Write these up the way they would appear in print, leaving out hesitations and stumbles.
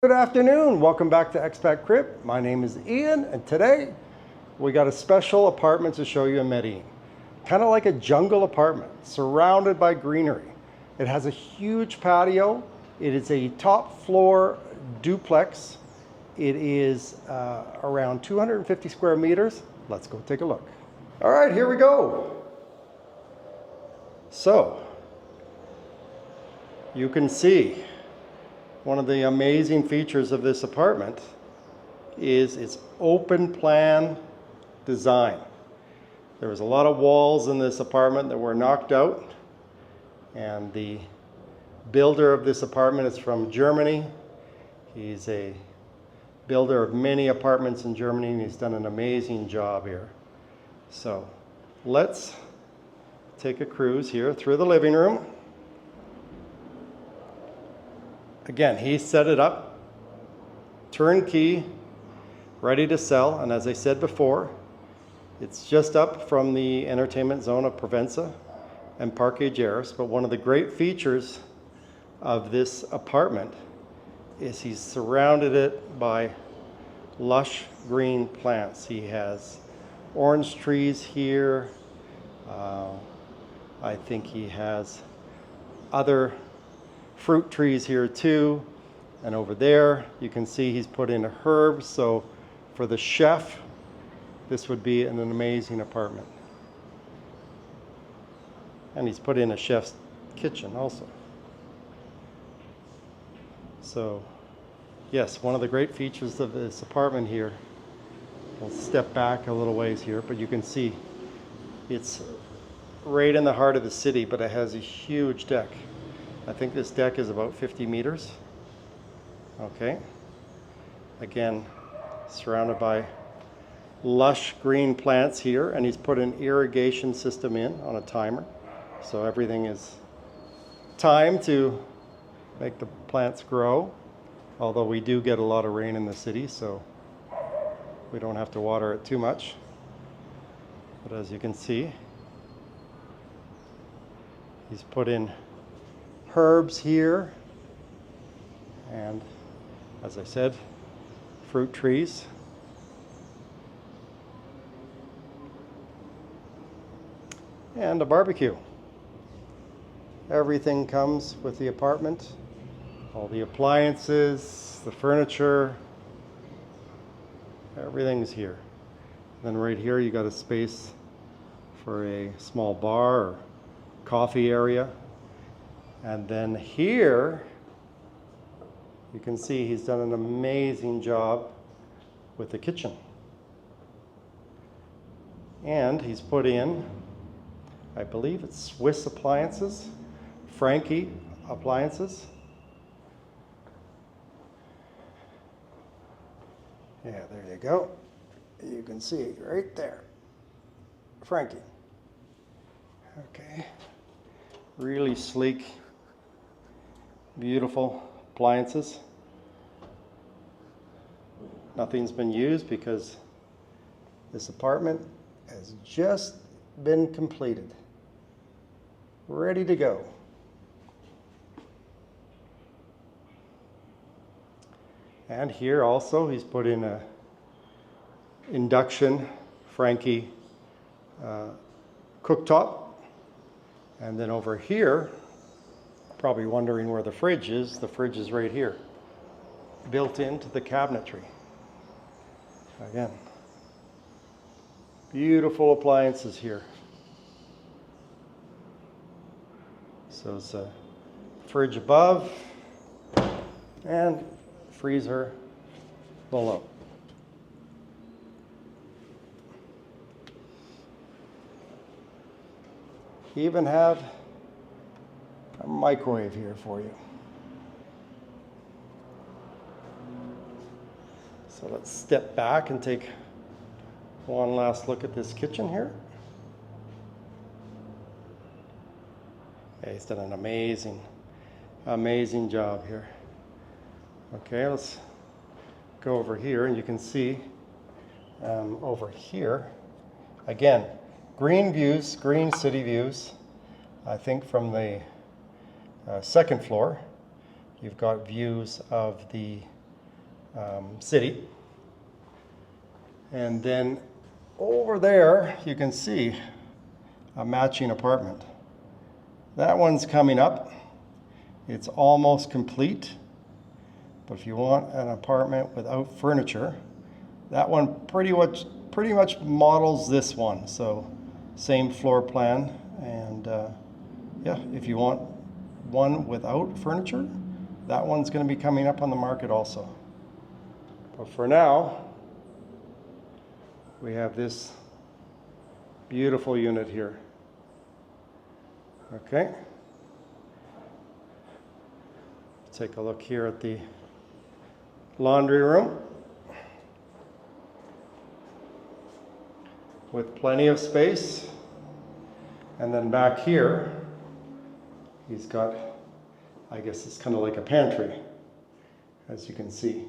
Good afternoon. Welcome back to Expat Crib. My name is Ian, and today we got a special apartment to show you in Medellin. Kind of like a jungle apartment, surrounded by greenery. It has a huge patio. It is a top floor duplex. It is around 250 square meters. Let's go take a look. All right, here we go. So, you can see one of the amazing features of this apartment is its open plan design. There was a lot of walls in this apartment that were knocked out, and the builder of this apartment is from Germany. He's a builder of many apartments in Germany, and he's done an amazing job here. So let's take a cruise here through the living room. Again, he set it up, turnkey, ready to sell. And as I said before, it's just up from the entertainment zone of Provenza and Parque Lleras. But one of the great features of this apartment is he's surrounded it by lush green plants. He has orange trees here. I think he has other fruit trees here too, and over there you can see he's put in herbs. So for the chef, this would be an amazing apartment. And he's put in a chef's kitchen also. So yes, one of the great features of this apartment here, we'll step back a little ways here, but you can see it's right in the heart of the city, but it has a huge deck. I think this deck is about 50 meters. Okay. Again, surrounded by lush green plants here, and he's put an irrigation system in on a timer. So everything is timed to make the plants grow. Although we do get a lot of rain in the city, so we don't have to water it too much. But as you can see, he's put in herbs here, and as I said, fruit trees. And a barbecue. Everything comes with the apartment. All the appliances, the furniture, everything's here. Then right here you got a space for a small bar or coffee area. And then here, you can see he's done an amazing job with the kitchen. And he's put in, I believe it's Swiss appliances, Franke appliances. Yeah, there you go. You can see it right there. Franke. Okay. Really sleek, beautiful appliances. Nothing's been used because this apartment has just been completed. Ready to go. And here also he's put in a induction Franke cooktop. And then over here, probably wondering where the fridge is. The fridge is right here, built into the cabinetry. Again, beautiful appliances here. So it's a fridge above and freezer below. You even have a microwave here for you. So let's step back and take one last look at this kitchen here. Yeah, he's done an amazing job here. Okay, let's go over here, and you can see over here, again, green views, green city views. I think from the second floor, you've got views of the city. And then over there, you can see a matching apartment. That one's coming up. It's almost complete. But if you want an apartment without furniture, that one pretty much models this one. So same floor plan. And yeah, if you want one without furniture, that one's going to be coming up on the market also. But for now, we have this beautiful unit here. Okay. Take a look here at the laundry room with plenty of space. And then back here, he's got, I guess it's kind of like a pantry, as you can see.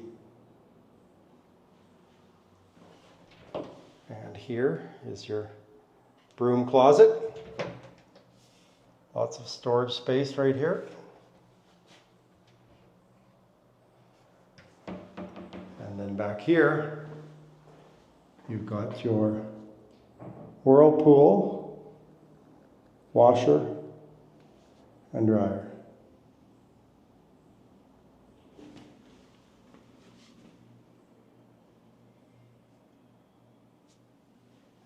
And here is your broom closet. Lots of storage space right here. And then back here, you've got your whirlpool, washer, and dryer.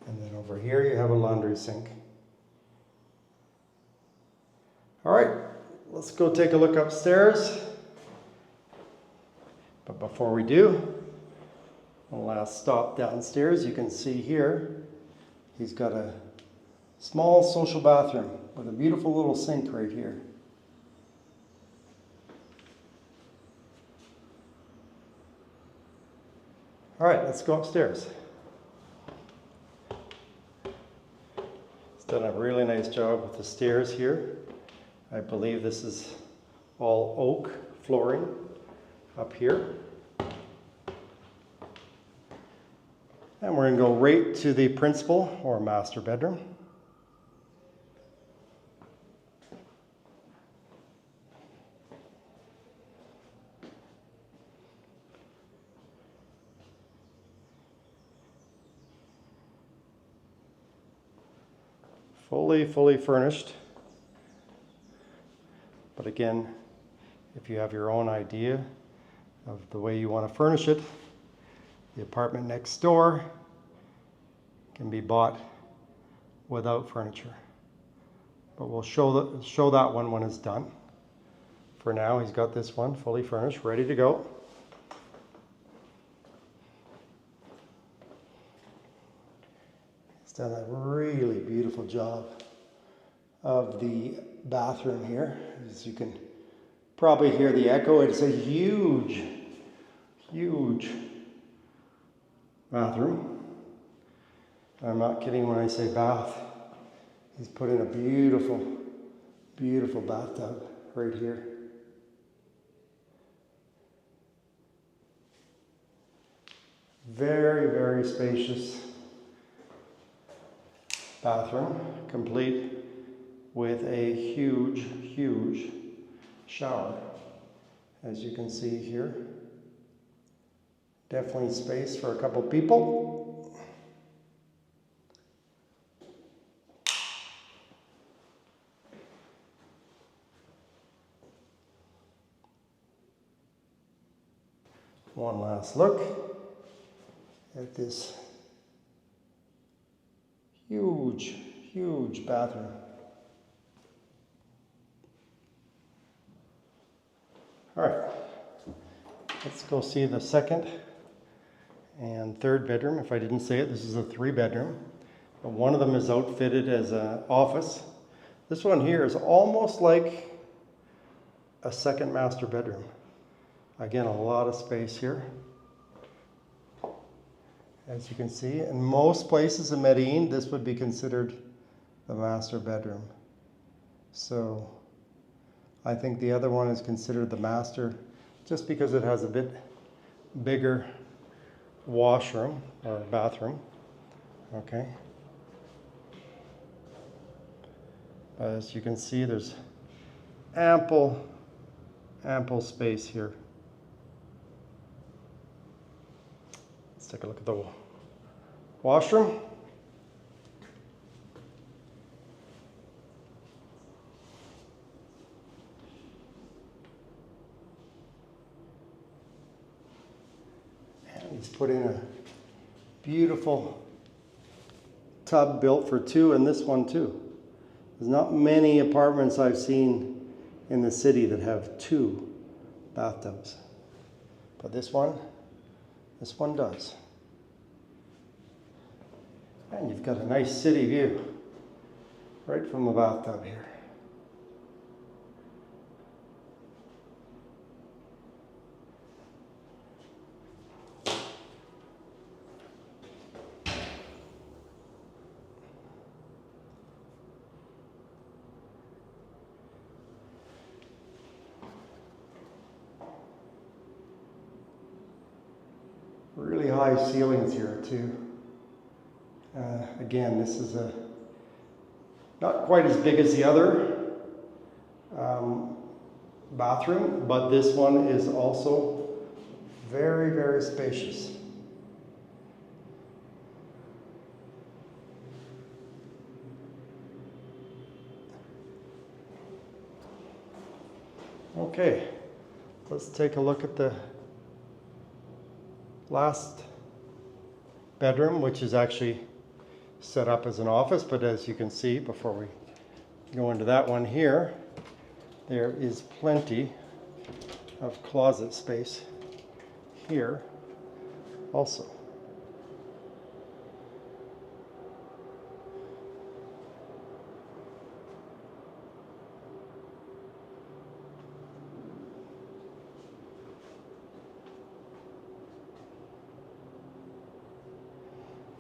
And then over here you have a laundry sink. All right, let's go take a look upstairs. But before we do, one last stop downstairs. You can see here, he's got a small social bathroom with a beautiful little sink right here. All right, let's go upstairs. He's done a really nice job with the stairs here. I believe this is all oak flooring up here. And we're going to go right to the principal or master bedroom. Fully furnished. But again, if you have your own idea of the way you want to furnish it, the apartment next door can be bought without furniture. But we'll show that one when it's done. For now, he's got this one fully furnished, ready to go. He's done a really beautiful job of the bathroom here. As you can probably hear the echo, it's a huge bathroom. I'm not kidding when I say bath. He's put in a beautiful bathtub right here. Very spacious bathroom, complete with a huge shower, as you can see here. Definitely space for a couple people. One last look at this huge bathroom. All right, let's go see the second and third bedroom. If I didn't say it, this is a 3-bedroom. But one of them is outfitted as an office. This one here is almost like a second master bedroom. Again, a lot of space here, as you can see. In most places in Medellin, this would be considered the master bedroom. So I think the other one is considered the master just because it has a bit bigger washroom or bathroom. Okay. As you can see, there's ample space here. Let's take a look at the washroom. And he's put in a beautiful tub built for two, and this one too. There's not many apartments I've seen in the city that have two bathtubs, but this one does. And you've got a nice city view right from the bathtub here. Really high ceilings here too. Again, this is not quite as big as the other bathroom, but this one is also very, very spacious. Okay, let's take a look at the last bedroom, which is actually set up as an office, but as you can see, before we go into that one here, there is plenty of closet space here also.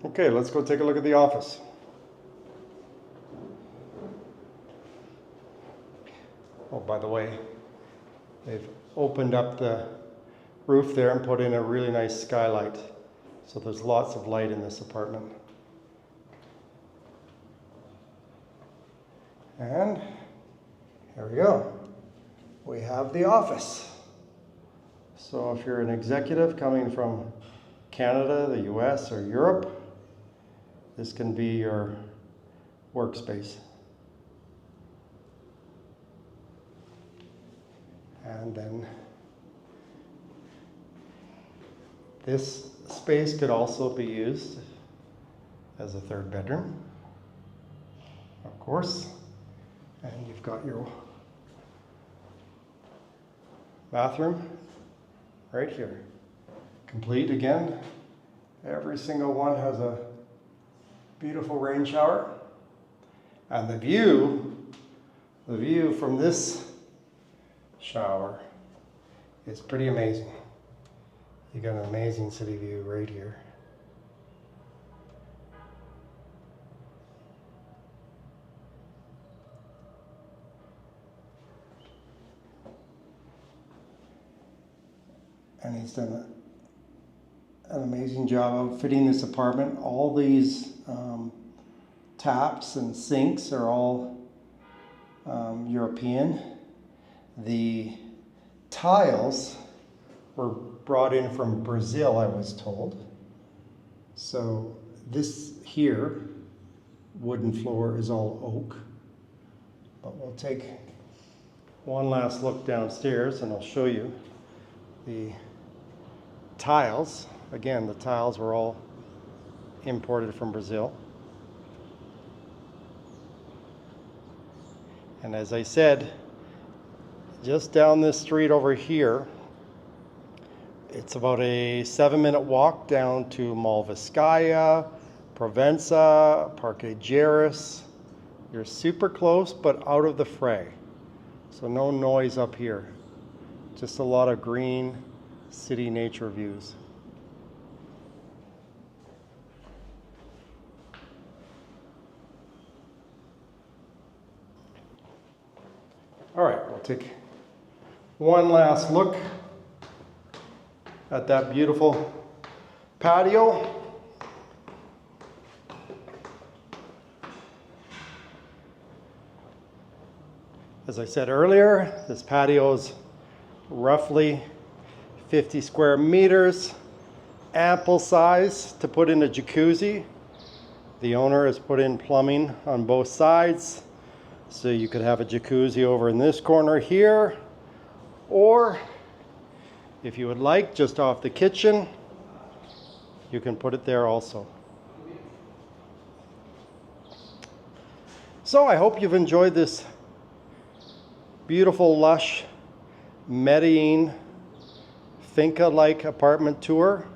Okay, let's go take a look at the office. Oh, by the way, they've opened up the roof there and put in a really nice skylight. So there's lots of light in this apartment. And here we go. We have the office. So if you're an executive coming from Canada, the US, or Europe, this can be your workspace. And then this space could also be used as a third bedroom, of course. And you've got your bathroom right here. Complete again. Every single one has a beautiful rain shower. And the view from this shower is pretty amazing. You got an amazing city view right here. And he's done an amazing job of fitting this apartment. All these taps and sinks are all European. The tiles were brought in from Brazil, I was told. So this here, wooden floor, is all oak. But we'll take one last look downstairs and I'll show you the tiles. Again, the tiles were all imported from Brazil. And as I said, just down this street over here, it's about a 7-minute walk down to Mall Vizcaya, Provenza, Parque Lleras. You're super close, but out of the fray. So no noise up here. Just a lot of green city nature views. All right, we'll take one last look at that beautiful patio. As I said earlier, this patio is roughly 50 square meters, ample size to put in a jacuzzi. The owner has put in plumbing on both sides, so you could have a jacuzzi over in this corner here, or if you would like, just off the kitchen, you can put it there also. So I hope you've enjoyed this beautiful, lush Medellin finca-like apartment tour.